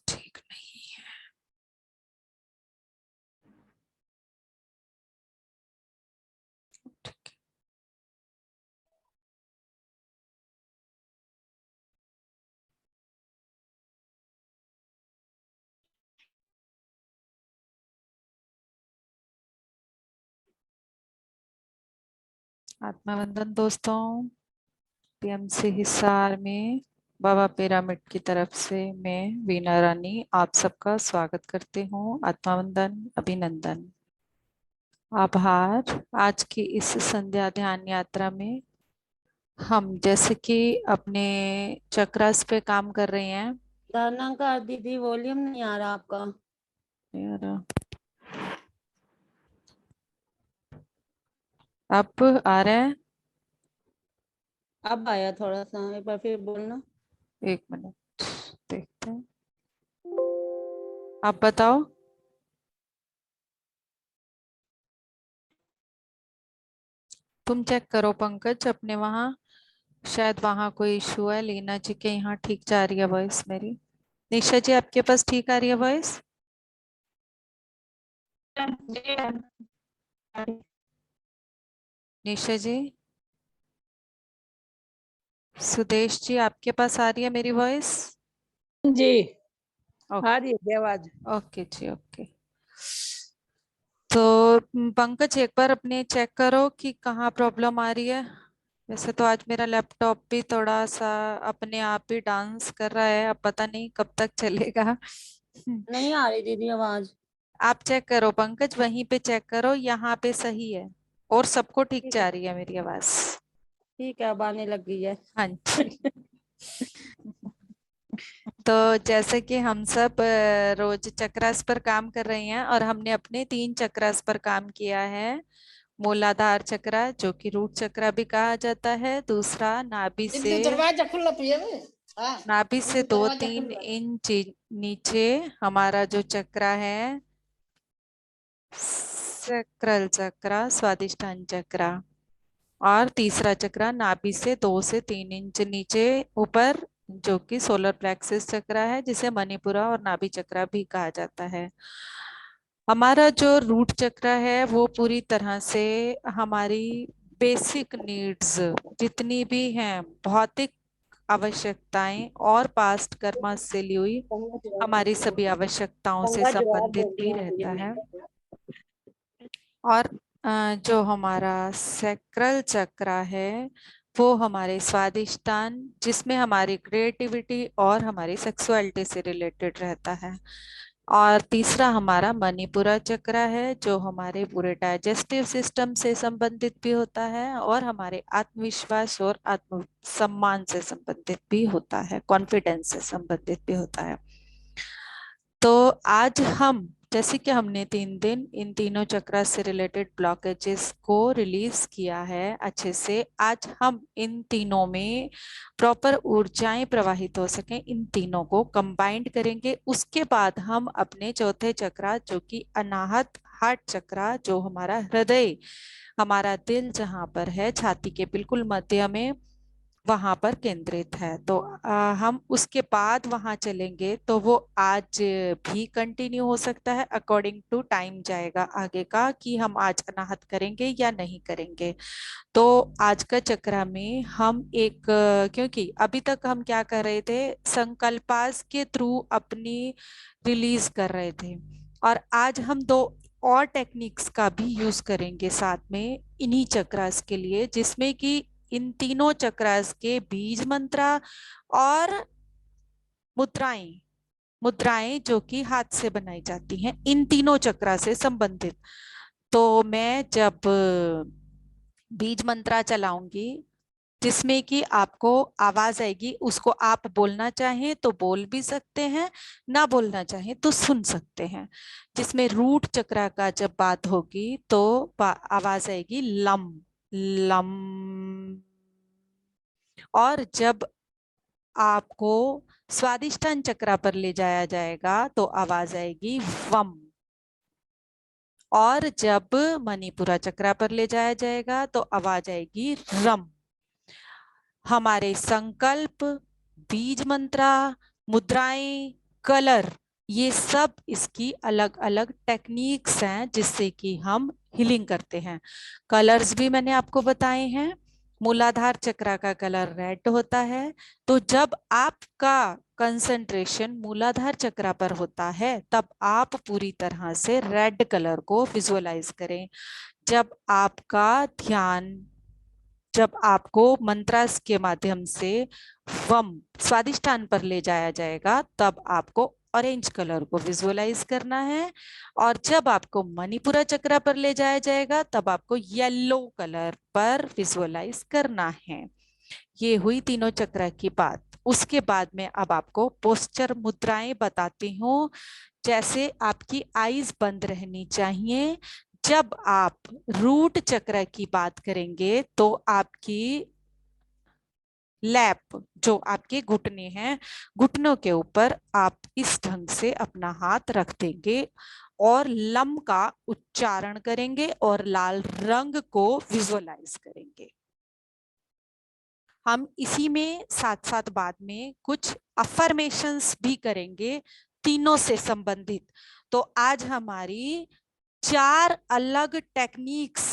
ठीक नहीं है। ठीक है। आत्मवंदन दोस्तों, पीएमसी हिसार में बाबा पिरामिड की तरफ से मैं वीना रानी आप सबका स्वागत करती हूँ। आत्मवंदन, अभिनंदन, आभार। आज की इस संध्या ध्यान यात्रा में हम जैसे कि अपने चक्रास पे काम कर रहे हैं। धारणा का दीदी वॉल्यूम नहीं आ रहा आपका। यार, अब आ रहा है? अब आया थोड़ा सा, एक बार फिर बोलना। एक मिनट, देखते हैं। आप बताओ। तुम चेक करो पंकज अपने वहाँ, शायद वहाँ कोई इशू है। लीना जी के यहाँ ठीक जा रही है वॉइस मेरी। निशा जी आपके पास ठीक आ रही है वॉइस? निशा जी, सुदेश जी आपके पास आ रही है मेरी वॉइस? जी ओके। आ रही है आवाज। ओके जी, ओके। तो पंकज एक बार अपने चेक करो कि कहाँ प्रॉब्लम आ रही है। वैसे तो आज मेरा लैपटॉप भी थोड़ा सा अपने आप ही डांस कर रहा है, अब पता नहीं कब तक चलेगा। नहीं आ रही दीदी आवाज। आप चेक करो पंकज, वहीं पे चेक करो, यहाँ पे सही है और सबको ठीक ठीक है, जा रही है मेरी आवाज। ठीक है, अब आने लग गई है। हाँ जी। तो जैसे कि हम सब रोज चक्रास पर काम कर रहे हैं और हमने अपने 3 चक्रास पर काम किया है। मूलाधार चक्रा, जो कि रूट चक्रा भी कहा जाता है। दूसरा दरवाजा खुला पिया में। हाँ, नाभि से दो दरवाजा तीन खुला। इंच नीचे हमारा जो चक्रा है, सैक्रल चक्रा, स्वादिष्टान चक्रा। और तीसरा चक्रा नाभि से 2 से 3 इंच नीचे ऊपर, जो कि सोलर प्लेक्सस चक्रा है, जिसे मणिपुरा और नाभि चक्रा भी कहा जाता है। हमारा जो रूट चक्र है वो पूरी तरह से हमारी बेसिक नीड्स जितनी भी हैं, भौतिक आवश्यकताएं और पास्ट कर्मा से ली हुई हमारी सभी आवश्यकताओं से पंगा जवाब संबंधित बोल भी रहता है। और जो हमारा सैक्रल चक्र है वो हमारे स्वादिष्टान, जिसमें हमारी क्रिएटिविटी और हमारी सेक्सुअलिटी से रिलेटेड रहता है। और तीसरा हमारा मणिपुरा चक्र है, जो हमारे पूरे डाइजेस्टिव सिस्टम से संबंधित भी होता है और हमारे आत्मविश्वास और आत्म सम्मान से संबंधित भी होता है, कॉन्फिडेंस से संबंधित भी होता है। तो आज हम, जैसे कि हमने 3 दिन इन तीनों चक्र से रिलेटेड ब्लॉकेजेस को रिलीज किया है अच्छे से, आज हम इन तीनों में प्रॉपर ऊर्जाएं प्रवाहित हो सके, इन तीनों को कंबाइंड करेंगे। उसके बाद हम अपने चौथे चक्र, जो कि अनाहत हार्ट चक्र, जो हमारा हृदय, हमारा दिल जहां पर है, छाती के बिल्कुल मध्य में, वहां पर केंद्रित है। तो हम उसके बाद वहां चलेंगे, तो वो आज भी कंटिन्यू हो सकता है। अकॉर्डिंग टू टाइम जाएगा आगे का कि हम आज अनाहत करेंगे या नहीं करेंगे। तो आज का चक्र में हम एक क्योंकि अभी तक हम क्या कर रहे थे, संकल्पास के थ्रू अपनी रिलीज कर रहे थे, और आज हम 2 और टेक्निक्स का भी यूज करेंगे साथ में इन्हीं चक्रास के लिए, जिसमें कि इन तीनों चक्रास के बीज मंत्रा और मुद्राएं, मुद्राएं जो कि हाथ से बनाई जाती हैं, इन तीनों चक्रा से संबंधित। तो मैं जब बीज मंत्रा चलाऊंगी, जिसमें कि आपको आवाज आएगी, उसको आप बोलना चाहें तो बोल भी सकते हैं, ना बोलना चाहें तो सुन सकते हैं। जिसमें रूट चक्रा का जब बात होगी तो आवाज आएगी लम, लम। और जब आपको स्वादिष्टान चक्रा पर ले जाया जाएगा तो आवाज आएगी वम। और जब मणिपुरा चक्रा पर ले जाया जाएगा तो आवाज आएगी रम। हमारे संकल्प, बीज मंत्रा, मुद्राएं कलर, ये सब इसकी अलग अलग टेक्निक्स हैं जिससे कि हम हीलिंग करते हैं। कलर्स भी मैंने आपको बताए हैं। मूलाधार चक्र का कलर रेड होता है। तो जब आपका कंसंट्रेशन मूलाधार चक्र पर होता है तब आप पूरी तरह से रेड कलर को विजुअलाइज करें। जब आपका ध्यान, जब आपको मंत्रास के माध्यम से वम स्वादिष्टान पर ले जाया जाएगा तब आपको ऑरेंज कलर को विजुअलाइज करना है। और जब आपको मणिपुरा चक्र पर ले जाया जाएगा तब आपको येलो कलर पर विजुअलाइज करना है। ये हुई तीनों चक्र की बात। उसके बाद में अब आपको पोस्चर मुद्राएं बताती हूँ। जैसे आपकी आईज बंद रहनी चाहिए। जब आप रूट चक्र की बात करेंगे तो आपकी लैप, जो आपके घुटने हैं, घुटनों के ऊपर आप इस ढंग से अपना हाथ रख देंगे और लम का उच्चारण करेंगे और लाल रंग को विजुअलाइज करेंगे। हम इसी में साथ साथ बाद में कुछ अफर्मेशंस भी करेंगे तीनों से संबंधित। तो आज हमारी 4 अलग टेक्निक्स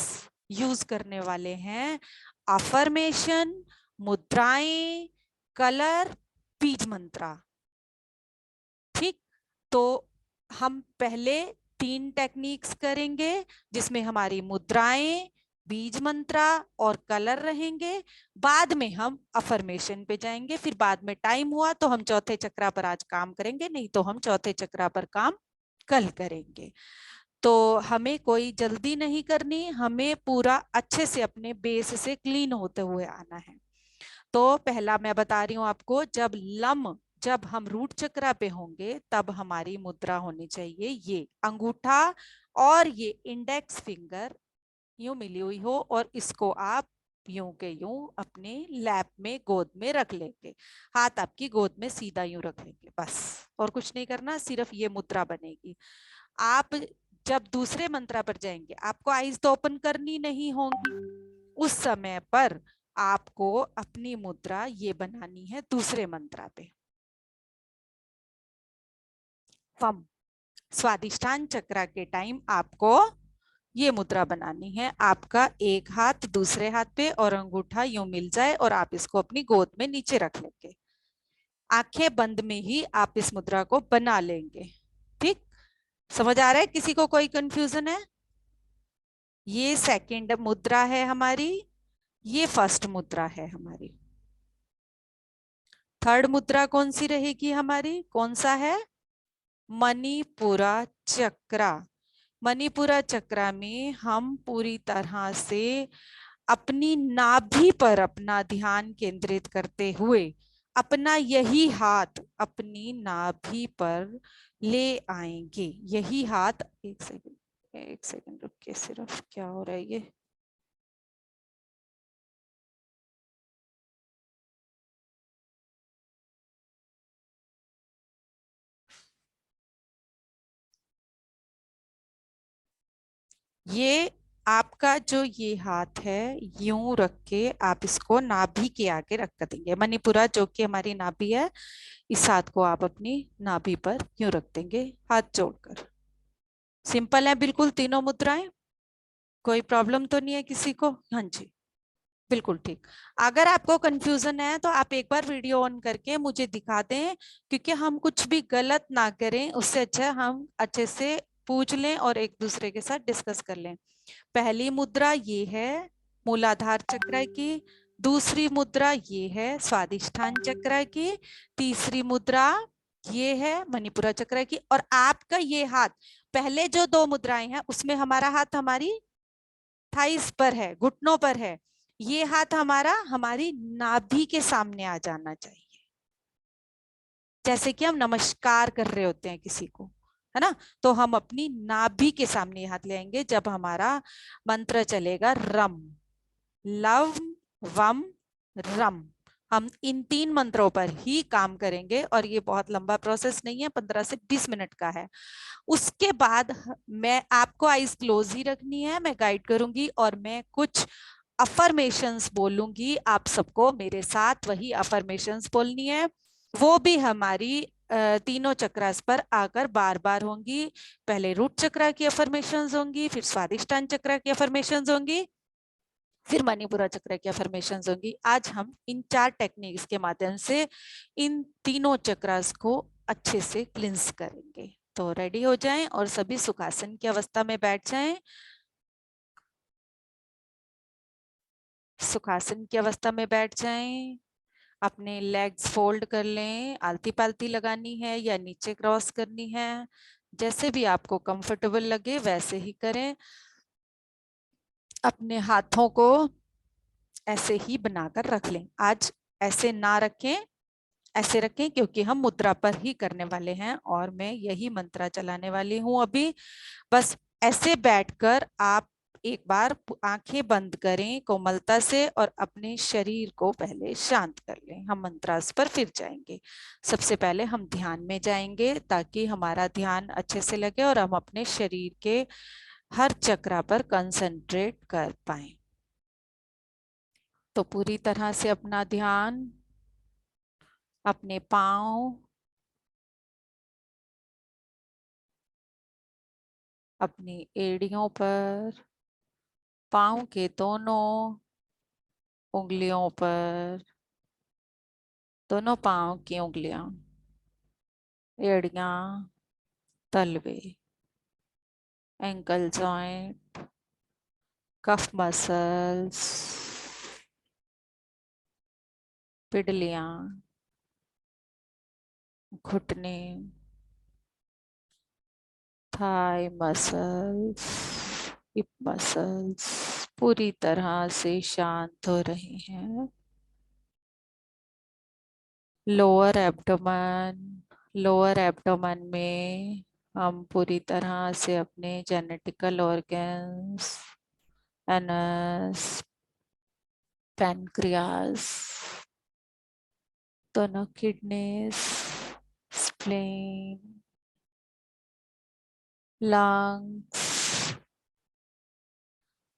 यूज करने वाले हैं। अफर्मेशन, मुद्राएं, कलर, बीज मंत्रा। ठीक, तो हम पहले 3 टेक्निक्स करेंगे जिसमें हमारी मुद्राएं, बीज मंत्रा और कलर रहेंगे। बाद में हम अफर्मेशन पे जाएंगे। फिर बाद में टाइम हुआ तो हम चौथे चक्र पर आज काम करेंगे, नहीं तो हम चौथे चक्र पर काम कल करेंगे। तो हमें कोई जल्दी नहीं करनी, हमें पूरा अच्छे से अपने बेस से क्लीन होते हुए आना है। तो पहला मैं बता रही हूं आपको, जब हम रूट चक्र पे होंगे तब हमारी मुद्रा होनी चाहिए ये अंगूठा और ये इंडेक्स फिंगर यूं मिली हुई हो और इसको आप यूं के यूं अपने लैप में गोद में रख लेंगे। हाथ आपकी गोद में सीधा यूं रख लेंगे, बस और कुछ नहीं करना, सिर्फ ये मुद्रा बनेगी। आप जब दूसरे मंत्र पर जाएंगे आपको आईज तो ओपन करनी नहीं होंगी। उस समय पर आपको अपनी मुद्रा ये बनानी है दूसरे मंत्र पे। फम स्वादिष्टान चक्र के टाइम आपको ये मुद्रा बनानी है। आपका एक हाथ दूसरे हाथ पे और अंगूठा यूं मिल जाए और आप इसको अपनी गोद में नीचे रख लेंगे। आंखें बंद में ही आप इस मुद्रा को बना लेंगे। ठीक, समझ आ रहा है? किसी को कोई कंफ्यूजन है? ये सेकंड मुद्रा है हमारी, ये फर्स्ट मुद्रा है हमारी। थर्ड मुद्रा कौन सी रहेगी हमारी? कौन सा है? मणिपुरा चक्र। मणिपुरा चक्र में हम पूरी तरह से अपनी नाभि पर अपना ध्यान केंद्रित करते हुए अपना यही हाथ अपनी नाभि पर ले आएंगे। यही हाथ, एक सेकंड रुकिए, सिर्फ क्या हो रहा है ये? ये आपका जो ये हाथ है यूं रख के आप इसको नाभि के आगे रख देंगे। मणिपुरा जो कि हमारी नाभि है, इस हाथ को आप अपनी नाभि पर यूं रख देंगे हाथ जोड़कर। सिंपल है बिल्कुल तीनों मुद्राएं। कोई प्रॉब्लम तो नहीं है किसी को? हाँ जी, बिल्कुल ठीक। अगर आपको कंफ्यूजन है तो आप एक बार वीडियो ऑन करके मुझे दिखा दें, क्योंकि हम कुछ भी गलत ना करें, उससे अच्छा हम अच्छे से पूछ लें और एक दूसरे के साथ डिस्कस कर लें। पहली मुद्रा ये है मूलाधार चक्र की, दूसरी मुद्रा ये है स्वादिष्ठान चक्र की, तीसरी मुद्रा ये है मणिपुरा चक्र की। और आपका ये हाथ, पहले जो 2 मुद्राएं हैं उसमें हमारा हाथ हमारी थाइस पर है, घुटनों पर है। ये हाथ हमारा हमारी नाभि के सामने आ जाना चाहिए, जैसे कि हम नमस्कार कर रहे होते हैं किसी को, है ना? तो हम अपनी नाभि के सामने हाथ ले आएंगे जब हमारा मंत्र चलेगा रम, लव, वम, रम। हम इन 3 मंत्रों पर ही काम करेंगे और ये बहुत लंबा प्रोसेस नहीं है, 15 से 20 मिनट का है। उसके बाद मैं आपको आईज क्लोज ही रखनी है, मैं गाइड करूंगी और मैं कुछ अफर्मेशंस बोलूंगी। आप सबको मेरे साथ वही अफर्मेशंस बोलनी है, वो भी हमारी तीनों चक्रास पर आकर बार बार होंगी। पहले रूट चक्रा की अफर्मेशंस होंगी, फिर स्वादिष्टान चक्रा की अफर्मेशंस होंगी, फिर मणिपुरा चक्र की अफर्मेशंस होंगी। आज हम इन 4 टेक्निक्स के माध्यम से इन तीनों चक्रास को अच्छे से क्लिंस करेंगे। तो रेडी हो जाएं और सभी सुखासन की अवस्था में बैठ जाएं। सुखासन की अवस्था में बैठ जाएं। अपने लेग्स फोल्ड कर लें, आलती पालती लगानी है या नीचे क्रॉस करनी है, जैसे भी आपको कंफर्टेबल लगे वैसे ही करें। अपने हाथों को ऐसे ही बनाकर रख लें। आज ऐसे ना रखें, ऐसे रखें, क्योंकि हम मुद्रा पर ही करने वाले हैं और मैं यही मंत्रा चलाने वाली हूं अभी। बस ऐसे बैठकर आप एक बार आंखें बंद करें कोमलता से और अपने शरीर को पहले शांत कर लें। हम मंत्रास पर फिर जाएंगे। सबसे पहले हम ध्यान में जाएंगे ताकि हमारा ध्यान अच्छे से लगे और हम अपने शरीर के हर चक्रा पर कंसंट्रेट कर पाए। तो पूरी तरह से अपना ध्यान अपने पांव, अपनी एड़ियों पर, पांव के दोनों उंगलियों पर, दोनों पांव की उंगलियां, एड़ियां, तलवे, एंकल जॉइंट, कफ मसल्स, पिडलियां, घुटने, थाई मसल्स, हिप मसल्स पूरी तरह से शांत हो रही हैं। लोअर एब्डोमेन, लोअर एब्डोमेन में हम पूरी तरह से अपने जेनेटिकल ऑर्गन्स, एनस, पैनक्रियास, दोनों kidneys, spleen, lungs,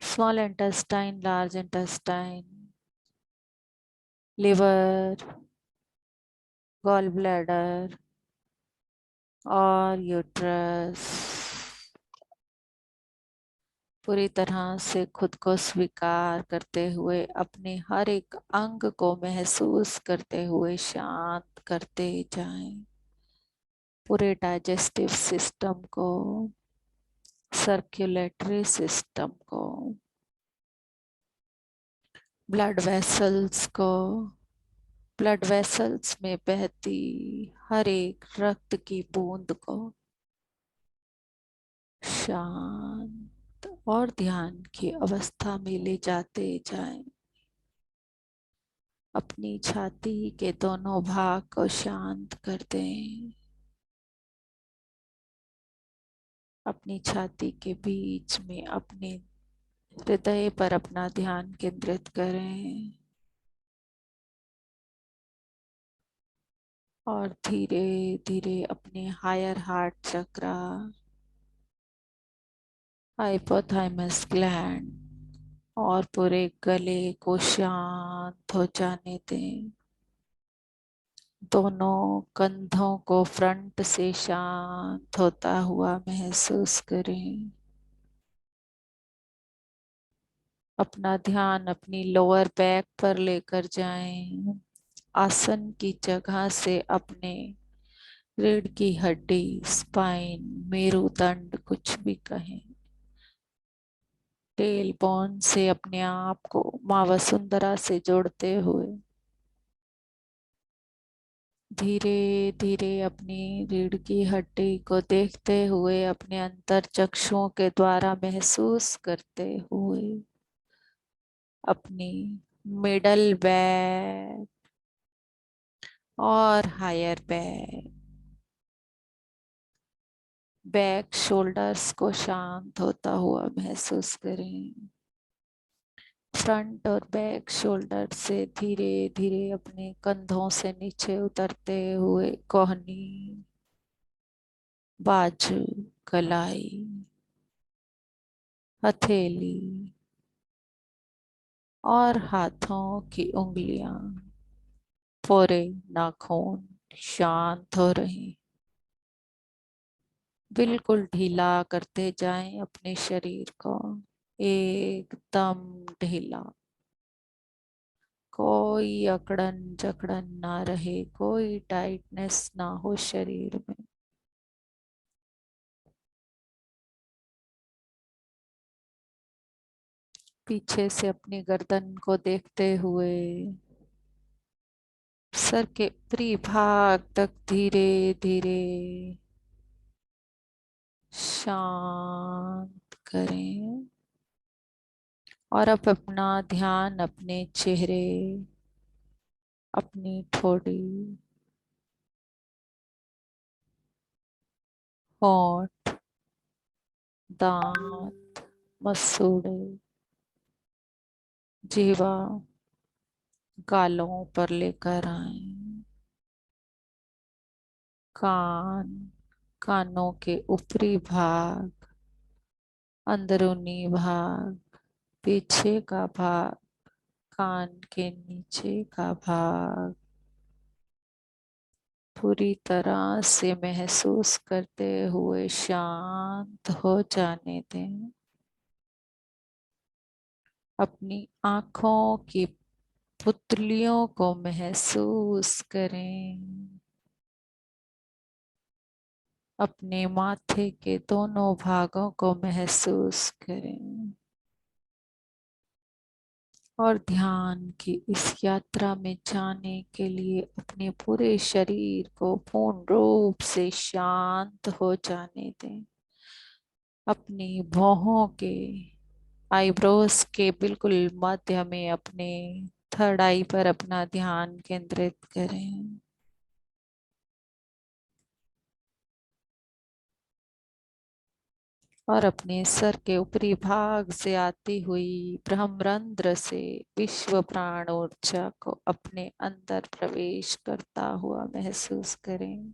small intestine, large intestine, liver, gall bladder और यूट्रस पूरी तरह से खुद को स्वीकार करते हुए, अपने हर एक अंग को महसूस करते हुए शांत करते जाएं। पूरे डाइजेस्टिव सिस्टम को, सर्कुलेटरी सिस्टम को, ब्लड वेसल्स को, ब्लड वेसल्स में बहती हर एक रक्त की बूंद को शांत और ध्यान की अवस्था में ले जाते जाएं। अपनी छाती के दोनों भाग को शांत कर दें। अपनी छाती के बीच में अपने हृदय पर अपना ध्यान केंद्रित करें और धीरे धीरे अपने हायर हार्ट चक्रा, हाइपोथाइमस ग्लैंड और पूरे गले को शांत हो जाने दें। दोनों कंधों को फ्रंट से शांत होता हुआ महसूस करें। अपना ध्यान अपनी लोअर बैक पर लेकर जाएं। आसन की जगह से अपने रीढ़ की हड्डी, स्पाइन, मेरुदंड कुछ भी कहें, टेल बोन से अपने आप को मां वसुंधरा से जोड़ते हुए धीरे धीरे अपनी रीढ़ की हड्डी को देखते हुए, अपने अंतर चक्षुओं के द्वारा महसूस करते हुए अपनी मिडल बैक और हायर बैक, बैक शोल्डर्स को शांत होता हुआ महसूस करें। फ्रंट और बैक शोल्डर से धीरे धीरे अपने कंधों से नीचे उतरते हुए कोहनी, बाजू, कलाई, हथेली और हाथों की उंगलियां, पूरे नाखून शांत हो रही। बिल्कुल ढीला करते जाएं अपने शरीर को, एकदम ढीला। कोई अकड़न जकड़न ना रहे, कोई टाइटनेस ना हो शरीर में। पीछे से अपनी गर्दन को देखते हुए सर के ऊपरी भाग तक धीरे धीरे शांत करें। और अब अपना ध्यान अपने चेहरे, अपनी ठोड़ी, होंठ, दांत, मसूड़े, जीवा, गालों पर लेकर आए। कान, कानों के ऊपरी भाग, अंदरूनी भाग, पीछे का भाग, कान के नीचे का भाग पूरी तरह से महसूस करते हुए शांत हो जाने दें। अपनी आंखों की पुतलियों को महसूस करें। अपने माथे के दोनों भागों को महसूस करें। और ध्यान की इस यात्रा में जाने के लिए अपने पूरे शरीर को पूर्ण रूप से शांत हो जाने दें। अपनी भौहों के आईब्रोज के बिल्कुल मध्य में अपने थर्ड आई पर अपना ध्यान केंद्रित करें। और अपने सर के ऊपरी भाग से आती हुई ब्रह्मरंध्र से विश्व प्राण ऊर्जा को अपने अंदर प्रवेश करता हुआ महसूस करें।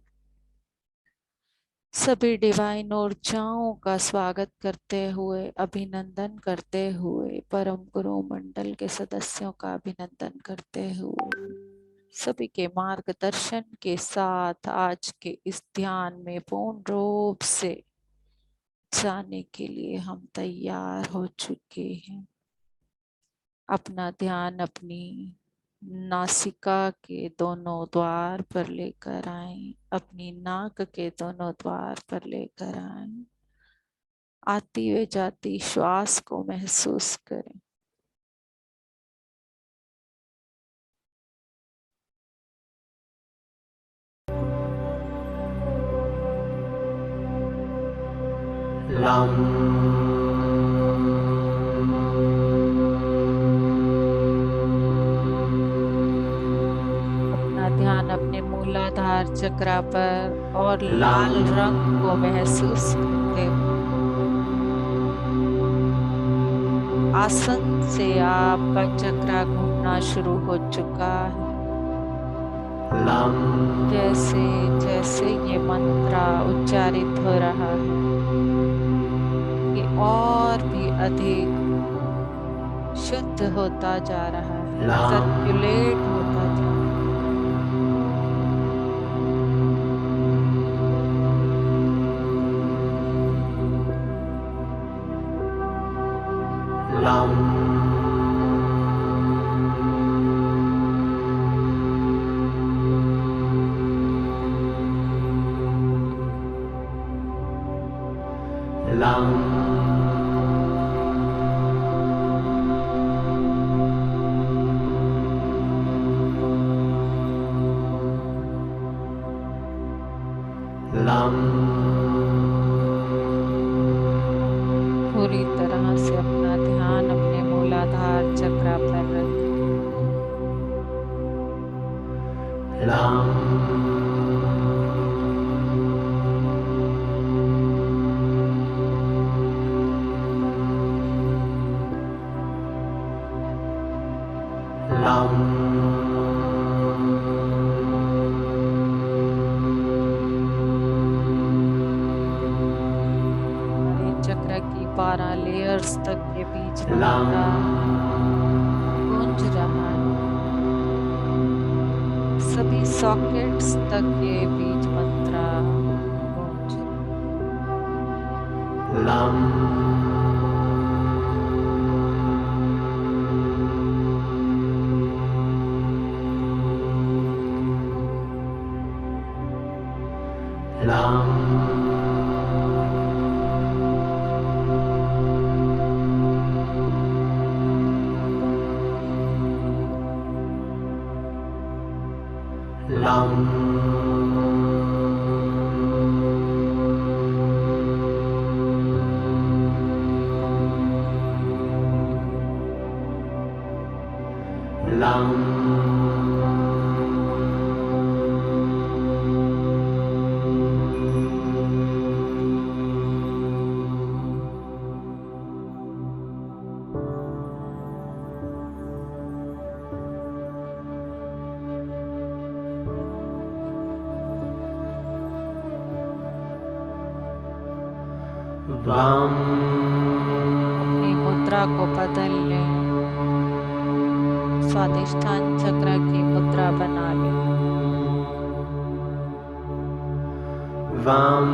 सभी डिवाइन ऊर्जाओं का स्वागत करते हुए, अभिनंदन करते हुए, परम गुरु मंडल के सदस्यों का अभिनंदन करते हुए, सभी के मार्गदर्शन के साथ आज के इस ध्यान में पूर्ण रूप से जाने के लिए हम तैयार हो चुके हैं। अपना ध्यान अपनी नासिका के दोनों द्वार पर लेकर आए, अपनी नाक के दोनों द्वार पर लेकर आए। आती हुई जाती श्वास को महसूस करें। अपना ध्यान अपने मूलाधार चक्र पर और लाल रंग को महसूस करते हुए आसन से आपका चक्र घूमना शुरू हो चुका है। जैसे जैसे ये मंत्र उच्चारित हो रहा है, ये और भी अधिक शुद्ध होता जा रहा है, सर्कुलेट होता जा रहा है। पूरी तरह से अपना ध्यान अपने मूलाधार चक्र पर रखें। हमारे चक्र की 12 लेयर्स तक के बीच मंत्र गूंज रहा है। सभी सॉकेट्स तक ये बीज मंत्र गूंज lam lam lam lam vam अपनी मुद्रा को बदल लें, स्वादिष्ठान चक्र की मुद्रा बना लें। vam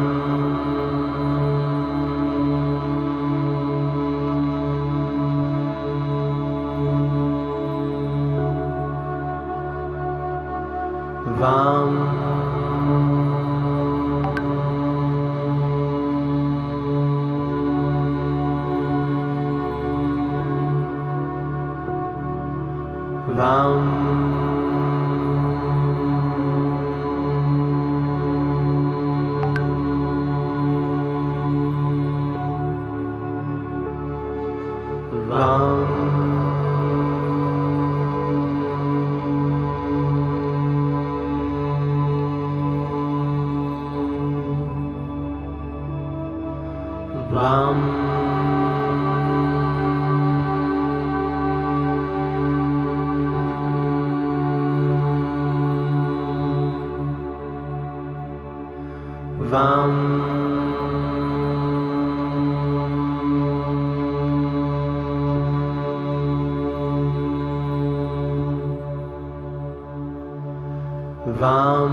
vam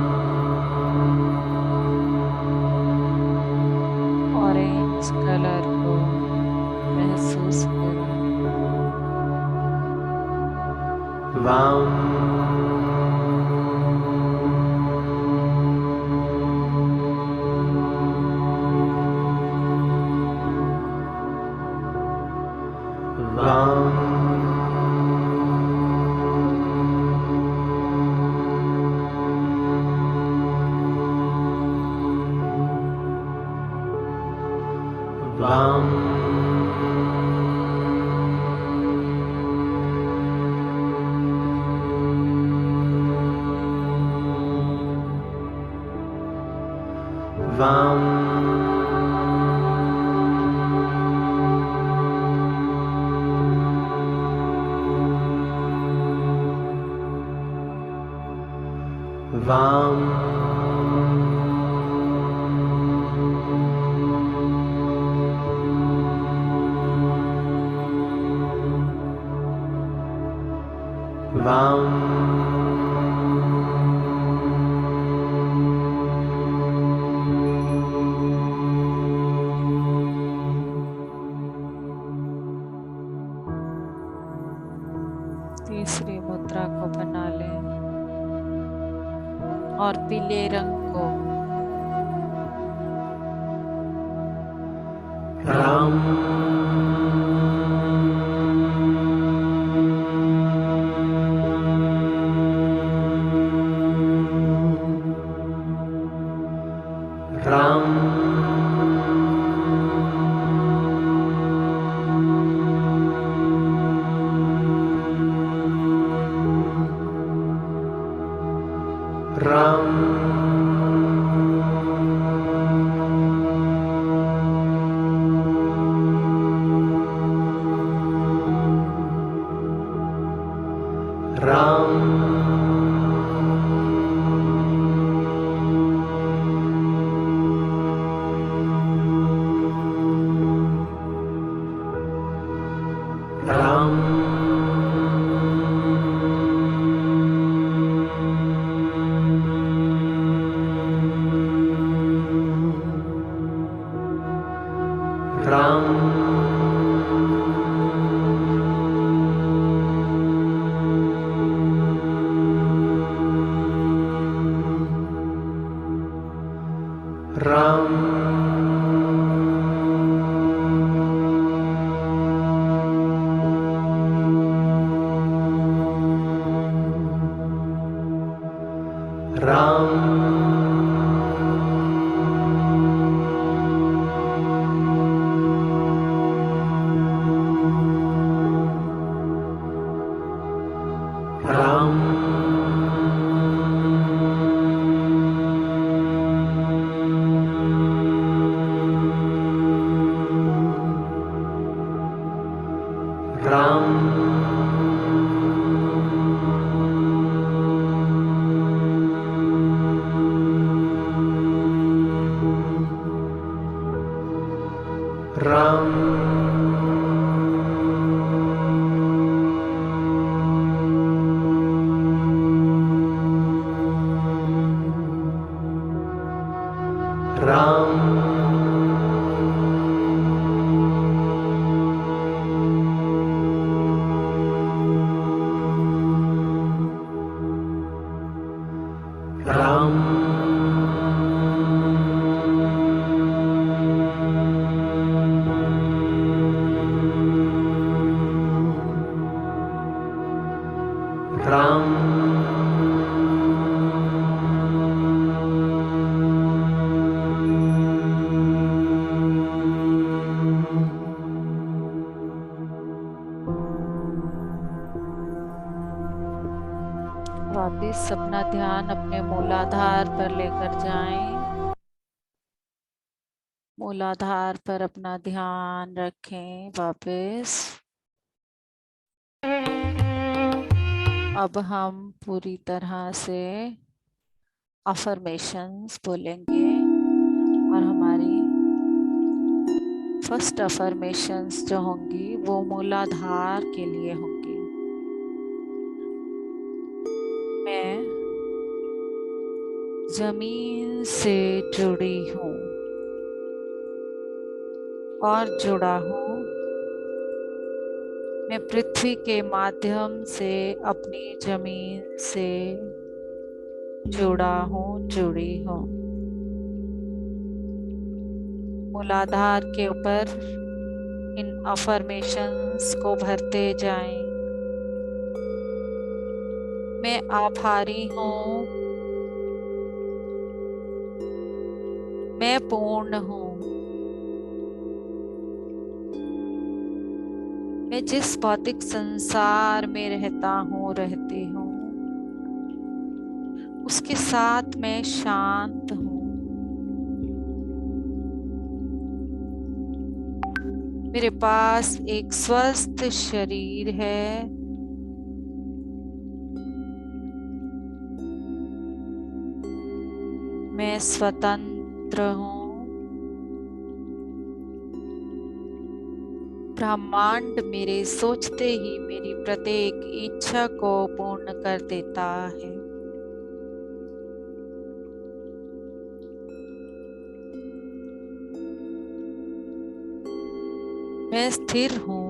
ऑरेंज कलर को महसूस करें। तीसरी मुद्रा को बना लें और पीले रंग को lam ram ram ram ram वापिस अपना ध्यान अपने मूलाधार पर लेकर जाएं। मूलाधार पर अपना ध्यान रखें वापिस। अब हम पूरी तरह से अफर्मेशंस बोलेंगे और हमारी फर्स्ट अफर्मेशंस जो होंगी वो मूलाधार के लिए होंगी। मैं जमीन से जुड़ी हूँ और जुड़ा हूँ। मैं पृथ्वी के माध्यम से अपनी जमीन से जुड़ा हूँ, जुड़ी हूँ। मूलाधार के ऊपर इन अफर्मेशंस को भरते जाएं। मैं आभारी हूँ, मैं पूर्ण हूँ। मैं जिस भौतिक संसार में रहता हूँ, रहती हूँ, उसके साथ मैं शांत हूँ। मेरे पास एक स्वस्थ शरीर है। मैं स्वतंत्र हूँ। ब्रह्मांड मेरे सोचते ही मेरी प्रत्येक इच्छा को पूर्ण कर देता है। मैं स्थिर हूँ।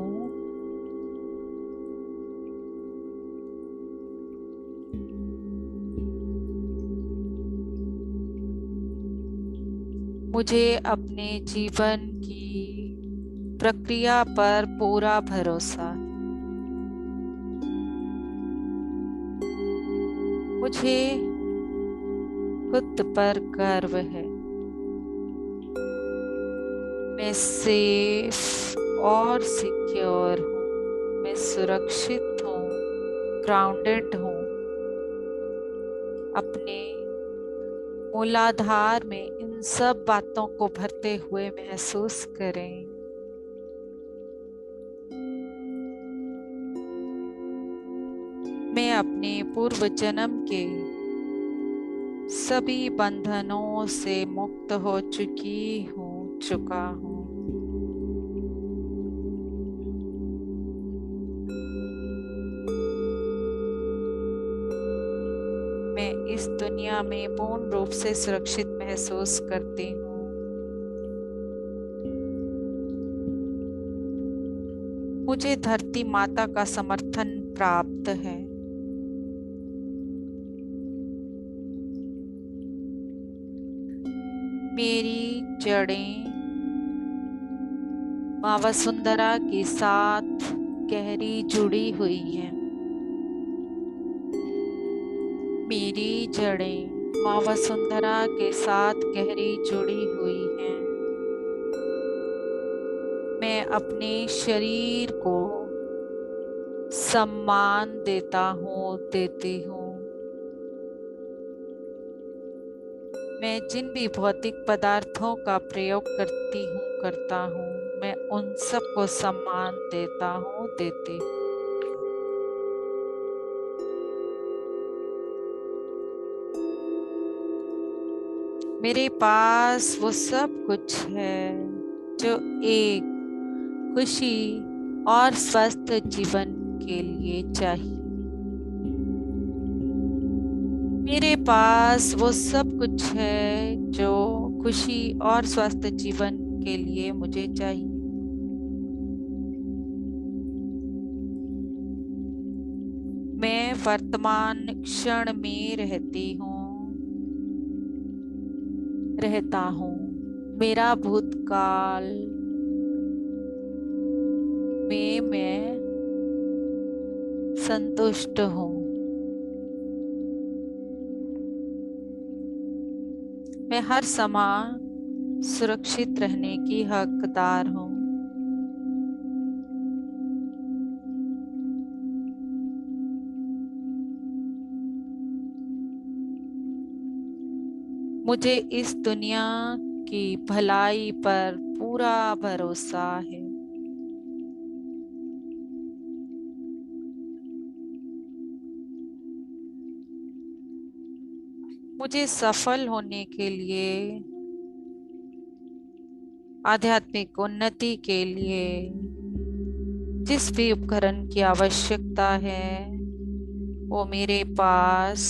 मुझे अपने जीवन की प्रक्रिया पर पूरा भरोसा। मुझे खुद पर गर्व है। मैं सेफ और सिक्योर हूँ। मैं सुरक्षित हूँ, ग्राउंडेड हूँ। अपने मूलाधार में इन सब बातों को भरते हुए महसूस करें। मैं अपने पूर्व जन्म के सभी बंधनों से मुक्त हो चुकी हूँ, चुका हूँ। मैं इस दुनिया में पूर्ण रूप से सुरक्षित महसूस करती हूँ। मुझे धरती माता का समर्थन प्राप्त है। मेरी जड़ें माँ वसुंधरा के साथ गहरी जुड़ी हुई हैं। मेरी जड़ें माँ वसुंधरा के साथ गहरी जुड़ी हुई हैं। मैं अपने शरीर को सम्मान देता हूँ, देती हूँ। मैं जिन भी भौतिक पदार्थों का प्रयोग करती हूँ, करता हूँ, मैं उन सबको सम्मान देता हूँ, देती हूँ। मेरे पास वो सब कुछ है जो एक खुशी और स्वस्थ जीवन के लिए चाहिए। मेरे पास वो सब कुछ है जो खुशी और स्वस्थ जीवन के लिए मुझे चाहिए। मैं वर्तमान क्षण में रहता हूँ। मेरा भूतकाल में मैं संतुष्ट हूँ। मैं हर समय सुरक्षित रहने की हकदार हूँ। मुझे इस दुनिया की भलाई पर पूरा भरोसा है। मुझे सफल होने के लिए, आध्यात्मिक उन्नति के लिए जिस भी उपकरण की आवश्यकता है वो मेरे पास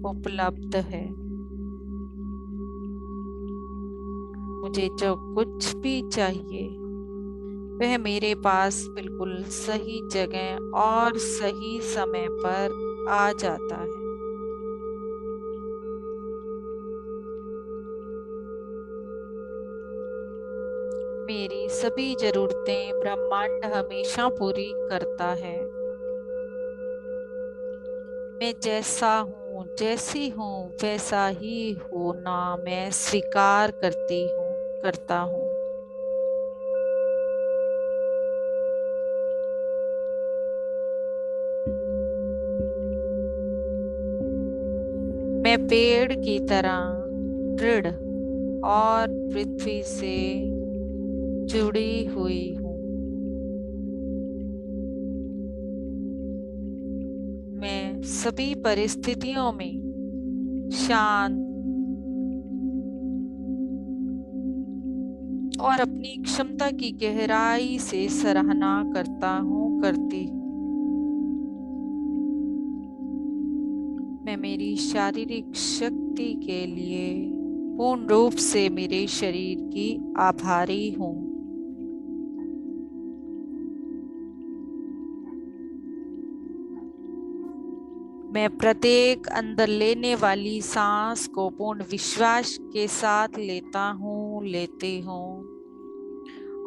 उपलब्ध है। मुझे जो कुछ भी चाहिए वह मेरे पास बिल्कुल सही जगह और सही समय पर आ जाता है। मेरी सभी जरूरतें ब्रह्मांड हमेशा पूरी करता है। मैं जैसा हूँ, जैसी हूँ वैसा ही होना मैं स्वीकार करता हूँ। मैं पेड़ की तरह दृढ़ और पृथ्वी से जुड़ी हुई हूँ। मैं सभी परिस्थितियों में शांत और अपनी क्षमता की गहराई से सराहना करती हूँ। मैं मेरी शारीरिक शक्ति के लिए पूर्ण रूप से मेरे शरीर की आभारी हूँ। मैं प्रत्येक अंदर लेने वाली सांस को पूर्ण विश्वास के साथ लेती हूँ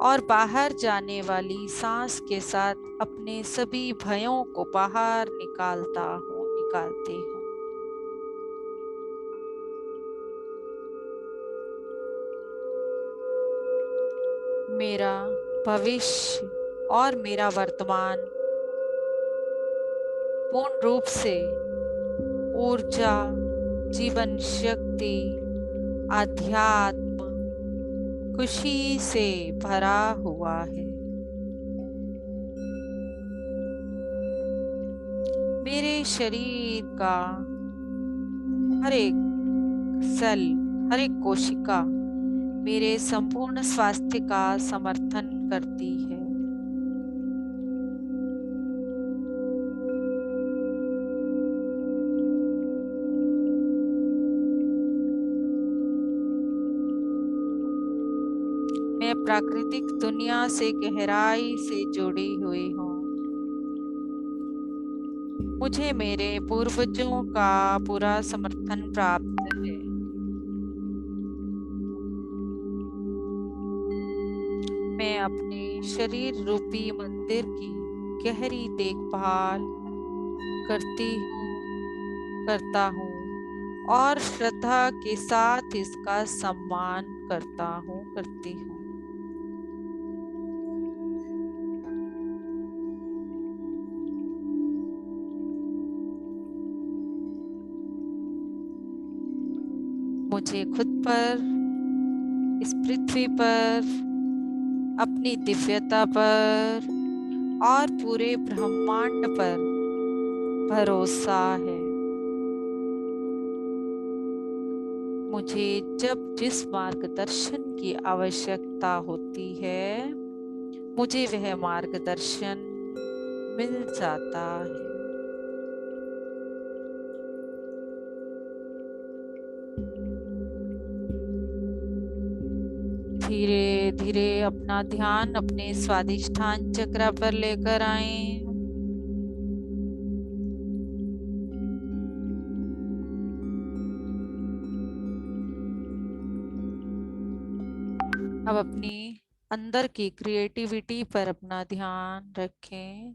और बाहर जाने वाली सांस के साथ अपने सभी भयों को बाहर निकालती हूँ। मेरा भविष्य और मेरा वर्तमान पूर्ण रूप से ऊर्जा, जीवन शक्ति, आध्यात्म, खुशी से भरा हुआ है। मेरे शरीर का हर एक सेल, हर एक कोशिका मेरे संपूर्ण स्वास्थ्य का समर्थन करती है। मैं प्राकृतिक दुनिया से गहराई से जुड़ी हुई हूँ। मुझे मेरे पूर्वजों का पूरा समर्थन प्राप्त है। मैं अपने शरीर रूपी मंदिर की गहरी देखभाल करता हूँ और श्रद्धा के साथ इसका सम्मान करती हूँ। मुझे खुद पर, इस पृथ्वी पर अपनी दिव्यता पर और पूरे ब्रह्मांड पर भरोसा है। मुझे जब जिस मार्गदर्शन की आवश्यकता होती है, मुझे वह मार्गदर्शन मिल जाता है। धीरे धीरे अपना ध्यान अपने स्वादिष्ठान चक्र पर लेकर आए। अब अपनी अंदर की क्रिएटिविटी पर अपना ध्यान रखें।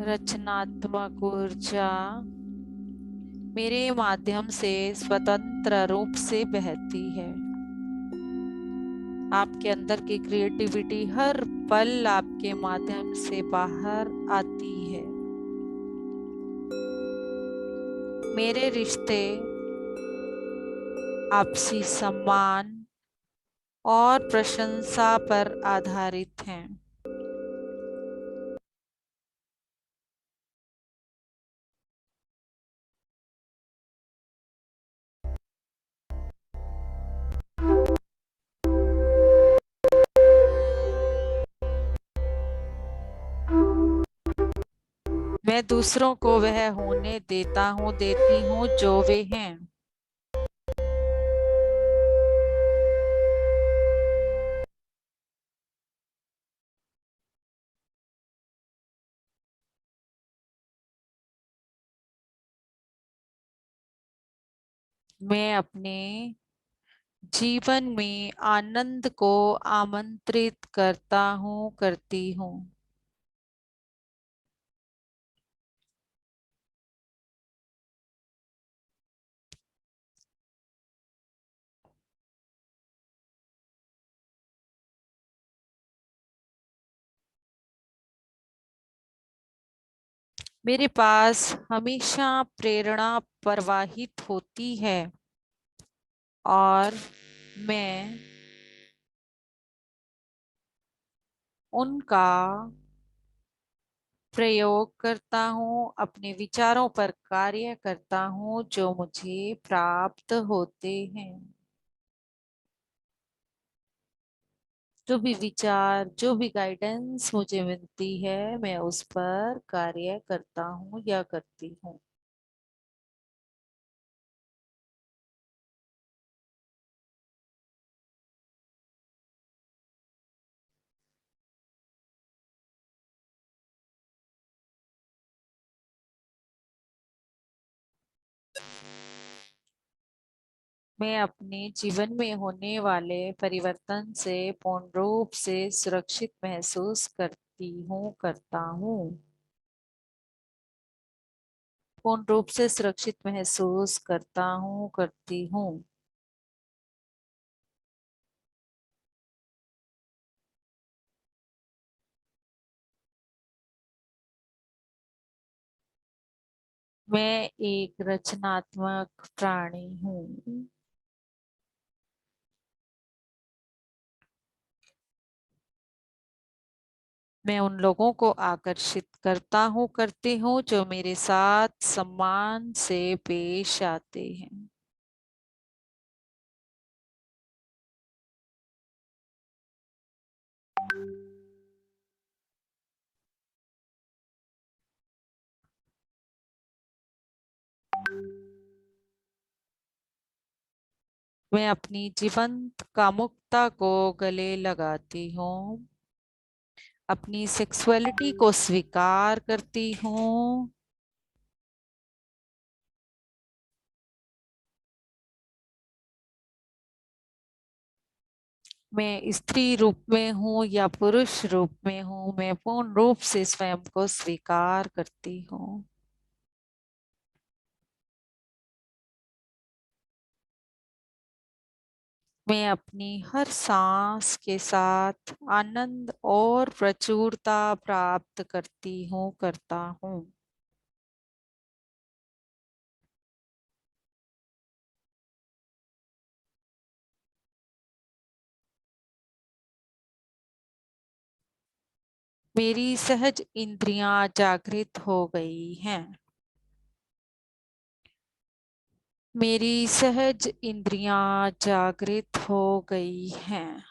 रचनात्मक ऊर्जा मेरे माध्यम से स्वतंत्र रूप से बहती है। आपके अंदर की क्रिएटिविटी हर पल आपके माध्यम से बाहर आती है। मेरे रिश्ते आपसी सम्मान और प्रशंसा पर आधारित हैं। मैं दूसरों को वह होने देता हूँ, देती हूँ जो वे हैं। मैं अपने जीवन में आनंद को आमंत्रित करता हूँ, करती हूँ। मेरे पास हमेशा प्रेरणा प्रवाहित होती है और मैं उनका प्रयोग करता हूँ, अपने विचारों पर कार्य करता हूँ जो मुझे प्राप्त होते हैं। जो भी विचार, जो भी गाइडेंस मुझे मिलती है, मैं उस पर कार्य करता हूँ या करती हूँ। मैं अपने जीवन में होने वाले परिवर्तन से पूर्ण रूप से सुरक्षित महसूस करती हूँ, करता हूँ। पूर्ण रूप से सुरक्षित महसूस करता हूँ, करती हूँ। मैं एक रचनात्मक प्राणी हूँ। मैं उन लोगों को आकर्षित करता हूँ, करती हूँ जो मेरे साथ सम्मान से पेश आते हैं। मैं अपनी जीवंत कामुकता को गले लगाती हूँ। अपनी सेक्सुअलिटी को स्वीकार करती हूँ। मैं स्त्री रूप में हूँ या पुरुष रूप में हूँ, मैं पूर्ण रूप से स्वयं को स्वीकार करती हूँ। मैं अपनी हर सांस के साथ आनंद और प्रचुरता प्राप्त करती हूँ, करता हूँ। मेरी सहज इंद्रियां जागृत हो गई हैं। मेरी सहज इंद्रियां जागृत हो गई हैं।